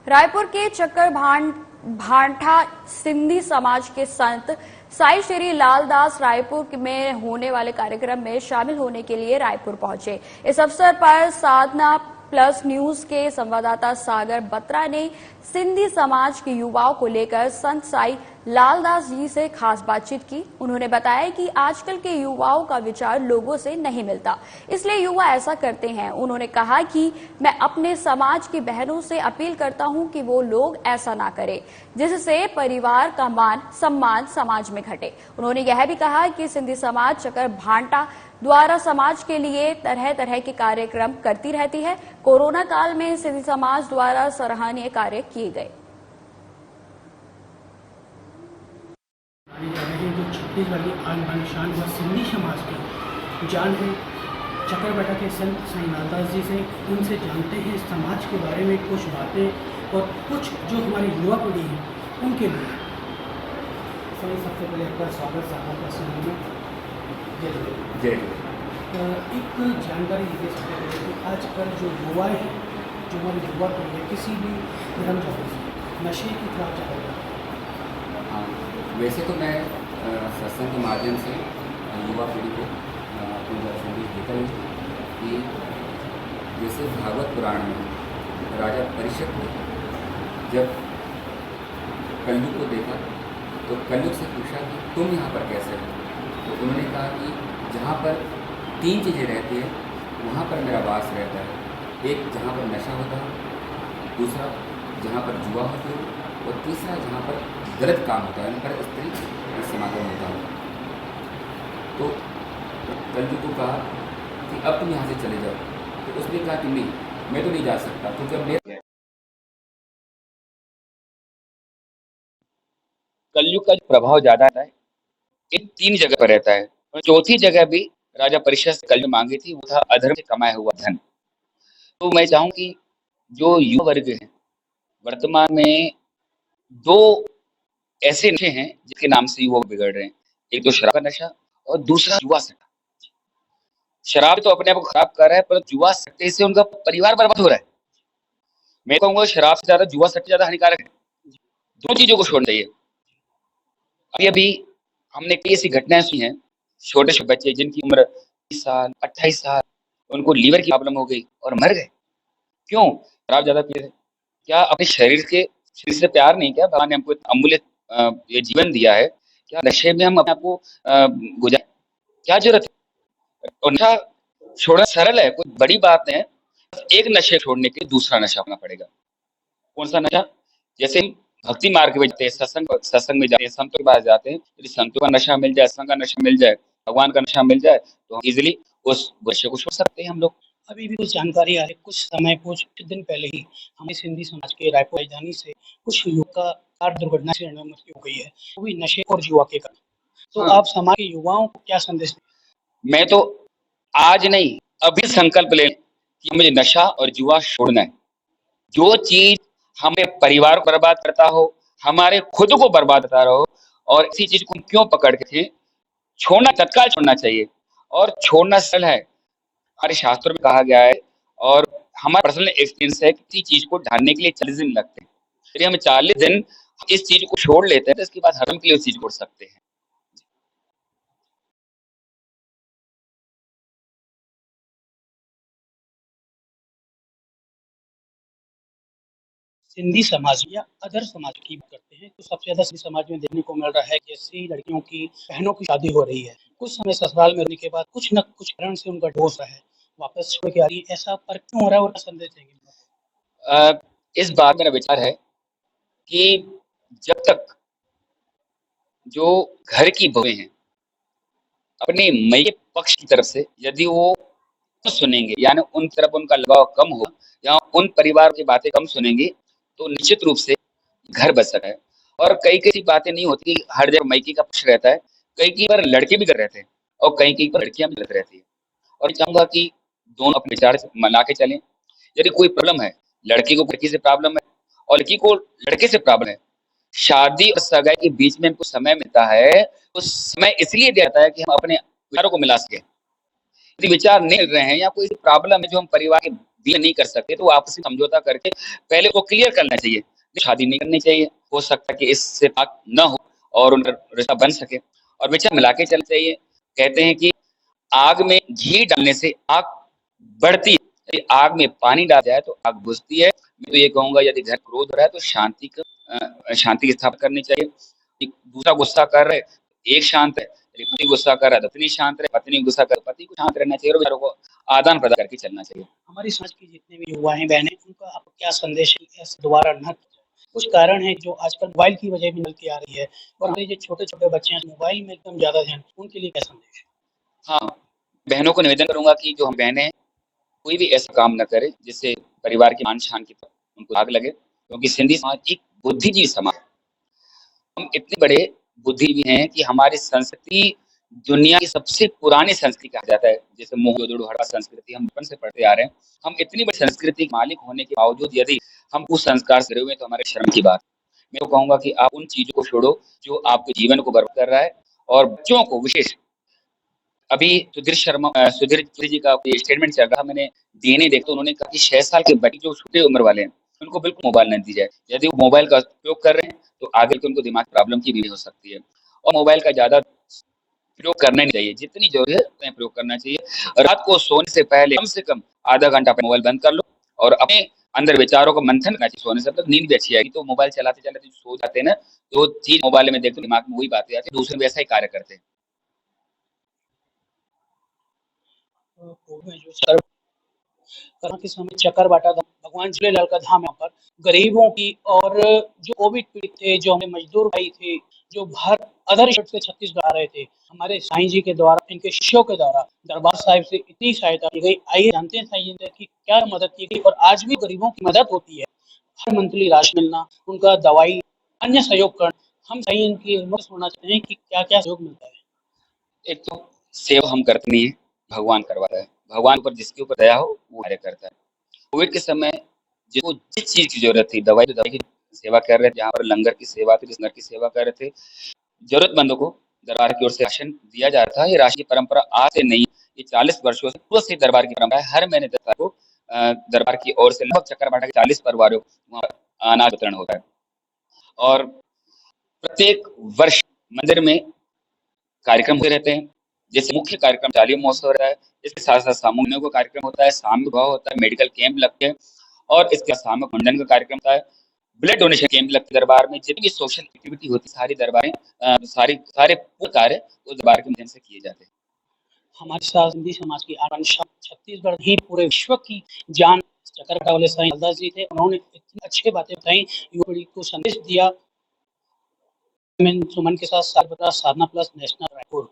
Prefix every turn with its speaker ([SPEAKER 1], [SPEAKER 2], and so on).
[SPEAKER 1] रायपुर के चक्कर भांठा सिंधी समाज के संत साई श्री लालदास रायपुर में होने वाले कार्यक्रम में शामिल होने के लिए रायपुर पहुंचे। इस अवसर पर साधना प्लस न्यूज के संवाददाता सागर बत्रा ने सिंधी समाज के युवाओं को लेकर संत साई लालदास जी से खास बातचीत की। उन्होंने बताया कि आजकल के युवाओं का विचार लोगों से नहीं मिलता, इसलिए युवा ऐसा करते हैं। उन्होंने कहा कि मैं अपने समाज की बहनों से अपील करता हूं कि वो लोग ऐसा ना करें जिससे परिवार का मान सम्मान समाज में घटे। उन्होंने यह भी कहा कि सिंधी समाज चक्कर भांटा द्वारा समाज के लिए तरह तरह के कार्यक्रम करती रहती है। कोरोना काल में सिंधी समाज द्वारा सराहनीय कार्य किए गए।
[SPEAKER 2] जो छत्तीसगढ़ की आन बान शान व सिंधी समाज की जान है, चक्करभाटा के संत साई लालदास जी से उनसे जानते हैं समाज के बारे में कुछ बातें और कुछ जो हमारी युवा पीढ़ी है उनके लिए। सबसे पहले आपका स्वागत है। जय एक जानकारी दे सकते हैं कि आजकल जो युवा है, जो हमारी युवा पीढ़ी है, किसी भी धर्म जाति नशे की खिलाफ जाएगा।
[SPEAKER 3] हाँ, वैसे तो मैं सत्संग के माध्यम से युवा पीढ़ी को अपना संदेश देता हूँ कि जैसे भागवत पुराण में राजा परीक्षित ने जब कलयुग को देखा तो कलयुग से पूछा कि तुम यहाँ पर कैसे हो, तो उन्होंने कहा कि जहाँ पर 3 चीज़ें रहती है वहाँ पर मेरा वास रहता है। एक जहाँ पर नशा होता है, दूसरा जहाँ पर जुआ होती है और तीसरा जहाँ पर गलत काम होता है, पर स्त्री समागम होता है। तो कलयुग को कहा कि अब तुम यहाँ से चले जाओ, तो उसने कहा कि नहीं, मैं तो नहीं जा सकता क्योंकि अब मेरे
[SPEAKER 4] कलयुग का प्रभाव ज्यादा है। इन 3 जगह पर रहता है और चौथी जगह भी राजा परीक्षित से कलयुग मांगी थी, वो था अधर्म से कमाया हुआ धन। तो मैं चाहूँ कि जो युवा वर्ग है वर्तमान में 2 ऐसे नशे हैं जिसके नाम से युवा बिगड़ रहे हैं। एक तो शराब का नशा और दूसरा जुआ सट्टा। शराब तो अपने आप को खराब कर रहा है, पर जुआ सट्टे से उनका परिवार बर्बाद हो रहा है। मैं कहूँगा शराब से ज्यादा जुआ सट्टे ज्यादा हानिकारक है। 2 चीजों को छोड़ना चाहिए। अभी हमने कई ऐसी घटनाएं सुनी हैं, छोटे छोटे बच्चे जिनकी उम्र 20 साल 28 साल, उनको लीवर की प्रॉब्लम हो गई और मर गए। क्यों? शराब ज्यादा पी रहे। क्या अपने शरीर से प्यार नहीं किया? भगवान ने हमको अमूल्य ये जीवन दिया है, क्या नशे में हम अपने आप को गुजार? क्या जरूरत है? और नशा छोड़ना सरल है, कोई बड़ी बात नहीं है। एक नशे छोड़ने के लिए दूसरा नशा अपना पड़ेगा। कौन सा नशा? जैसे भक्ति मार्ग में जाते हैं, सत्संग में जाते हैं, संतों के पास जाते हैं। यदि संतों का नशा मिल जाए, संत का नशा मिल जाए, भगवान का नशा मिल जाए, तो हम इजिली उस नशे को छोड़ सकते हैं हम लोग।
[SPEAKER 2] अभी भी कुछ जानकारी आ रही है, कुछ दिन पहले ही हमें सिंधी समाज के रायपुर राजधानी से कुछ युवक का कार दुर्घटना से मृत्यु हो गई है, वो भी नशे और जुआ के कारण। तो
[SPEAKER 4] हाँ।
[SPEAKER 2] आप समाज के युवाओं को क्या संदेश दें?
[SPEAKER 4] मैं तो आज नहीं, अभी संकल्प ले कि मुझे नशा और जुआ छोड़ना है। जो चीज हमें परिवार को बर्बाद करता हो, हमारे खुद को बर्बाद करता रहो, और इसी चीज को क्यों पकड़ के थे, छोड़ना, तत्काल छोड़ना चाहिए। और छोड़ना सरल है, हमारे शास्त्रों में कहा गया है, और हमारा पर्सनल एक्सपीरियंस है कि किसी चीज को ढालने के लिए 40 दिन लगते हैं। यदि हम 40 दिन इस चीज को छोड़ लेते हैं तो इसके बाद हरम के लिए उस चीज को छोड़ सकते हैं।
[SPEAKER 2] सिंधी समाज या अदर समाज की बात करते हैं तो सबसे ज्यादा सिंधी समाज में देखने को मिल रहा है कि ऐसी लड़कियों की बहनों की शादी हो रही है, कुछ समय ससुराल में रहने के बाद कुछ न कुछ कारण से उनका डिवोर्स है, वापस छोड़ के आ रही है। ऐसा पर क्यों हो रहा है और क्या संदेश देंगे?
[SPEAKER 4] इस बात मेरा विचार है कि जब तक जो घर की बहुएं हैं अपने मई के पक्ष की तरफ से यदि वो सुनेंगे, यानी उन तरफ उनका लगाव कम हो या उन परिवार की बातें कम सुनेंगे, तो निश्चित रूप से घर बच सकता है। और कई कई बातें नहीं होती, हर जगह मायके का पक्ष रहता है, कई कई पर लड़के भी कर रहते हैं और कई कई पर लड़कियां भी कर रहती है। और मैं चाहूंगा कि दोनों अपने विचार मना के चलें। यदि कोई प्रॉब्लम है, लड़की को लड़की से प्रॉब्लम है और लड़की को लड़के से प्रॉब्लम है, शादी और सगाई के बीच में हमको समय मिलता है, तो समय इसलिए दिया जाता है कि हम अपने विचारों को मिला सके। यदि विचार नहीं मिल रहे हैं या कोई प्रॉब्लम है जो हम परिवार के डील नहीं कर सकते तो आपसी समझौता करके पहले वो क्लियर करना चाहिए, शादी नहीं करनी चाहिए, हो सकता है कि इससे पाक न हो और उनका रिश्ता बन सके और विचार मिला के चलना चाहिए। कहते हैं कि आग में घी डालने से आग बढ़ती है, यदि आग में पानी डाला जाए तो आग बुझती है। मैं तो ये कहूंगा यदि घर क्रोध हो रहा है तो शांति की स्थापना करनी चाहिए। दूसरा गुस्सा कर रहे एक शांत है, यदि पति गुस्सा कर रहा है तो पत्नी शांत रहे, पत्नी गुस्सा कर पति को शांत रहना चाहिए और विचारों को आदान प्रदान करके चलना चाहिए।
[SPEAKER 2] हमारी समाज की जितने भी युवा हैं बहनें, उनका आप क्या संदेश है ऐसे दोबारा न? कुछ कारण है जो आजकल मोबाइल की वजह भी मिलती आ रही है और हमारे जो छोटे छोटे बच्चे हैं मोबाइल में एकदम ज्यादा ध्यान, उनके लिए क्या संदेश है?
[SPEAKER 4] हाँ, बहनों को निवेदन करूंगा कि जो हम बहनें कोई भी ऐसा काम न करे जिससे परिवार की मान शान की उनको आग लगे, क्योंकि सिंधी समाज एक बुद्धिजीवी समाज, हम इतने बड़े बुद्धिजीवी हैं कि हमारी संस्कृति दुनिया की सबसे पुरानी संस्कृति कहा जाता है। जैसे मोहनजोदड़ो हड़प्पा संस्कृति हम बचपन से पढ़ते आ रहे हैं। हम इतनी बड़ी संस्कृति के मालिक होने के बावजूद यदि हम उस संस्कार से रहे हुए तो हमारे शर्म की बात। मैं तो कहूंगा कि आप उन चीजों को छोड़ो जो आपके जीवन को बर्बाद कर रहा है और बच्चों को विशेष। अभी सुधीर जी का स्टेटमेंट चल रहा, मैंने डीएनए देखा तो उन्होंने कहा कि 6 साल के बच्चे जो छोटे उम्र वाले हैं उनको बिल्कुल मोबाइल नहीं दी जाए। यदि वो मोबाइल का उपयोग कर रहे हैं तो आगे चल के उनको दिमाग प्रॉब्लम की भी हो सकती है और मोबाइल का ज्यादा प्रयोग करना नहीं चाहिए, जितनी जरूरत है उतना प्रयोग करना चाहिए। रात को सोने से पहले कम से कम आधा घंटा मोबाइल बंद कर लो और अपने अंदर विचारों को मंथन करना चाहिए। सोने से तक नींद भी अच्छी आएगी। तो मोबाइल चलाते चलाते सो जाते हैं ना, तो चीज मोबाइल में देखते दिमाग में वही बातें आती है, दूसरे भी ऐसा ही कार्य करते हैं।
[SPEAKER 2] कोरोना के समय चकरबाटा धाम भगवान झूलेलाल का धाम है। यहाँ पर गरीबों की और जो कोविड पीड़ित थे, जो हमें मजदूर भाई थे, जो बाहर अदर स्टेट से छत्तीसगढ़ आ रहे थे, हमारे साईं जी के द्वारा, इनके शिष्यों के द्वारा दरबार साहिब से इतनी सहायता की गई। आइए जानते हैं साईं जी ने कि क्या मदद की गई और आज भी गरीबों की मदद होती है। हर मंथली राशन मिलना, उनका दवाई, अन्य सहयोग करना। हम साईं की हिम्मत सुनना चाहते हैं कि क्या क्या सहयोग मिलता है।
[SPEAKER 4] एक तो सेवा हम करते नहीं है, भगवान करवाता है। भगवान ऊपर जिसके ऊपर दया हो वो कार्य करता है। कोविड के समय जिसको जिस चीज की जरूरत थी, दवाई तो दवाई की सेवा कर रहे थे, जहाँ पर लंगर की सेवा थी लंगर की सेवा कर रहे थे। जरूरतमंदों को दरबार की ओर से राशन दिया जा रहा था। ये राशि की परंपरा आज से नहीं, ये 40 वर्षों से पूर्व से दरबार की परंपरा है। हर महीने 10 तारीख को दरबार की ओर से लगभग चक्करबाटा के 40 परिवारों को वहाँ अनाज वितरण होता है और प्रत्येक वर्ष मंदिर में कार्यक्रम होते रहते हैं। जैसे मुख्य कार्यक्रम चालीहा महोत्सव रहता है, इसके साथ साथ सामूहिक का कार्यक्रम होता है, सामूहिक विवाह होता है, मेडिकल कैंप लगते हैं और इसके सामूहिक मुंडन का कार्यक्रम होता है, ब्लड डोनेशन कैंप लगते हैं। दरबार में जितनी भी सोशल एक्टिविटी होती है सारी दरबारें सारे पूरे कार्य उस दरबार के माध्यम से किए जाते हैं।
[SPEAKER 2] हमारे साथ सिंधी समाज की आन छत्तीसगढ़ ही पूरे विश्व की जान चकरबाटा वाले साईं लालदास जी थे। उन्होंने इतनी अच्छी बातें बताई, युवा पीढ़ी को संदेश दिया। मैं सुमन के साथ साधना प्लस नेशनल रायपुर।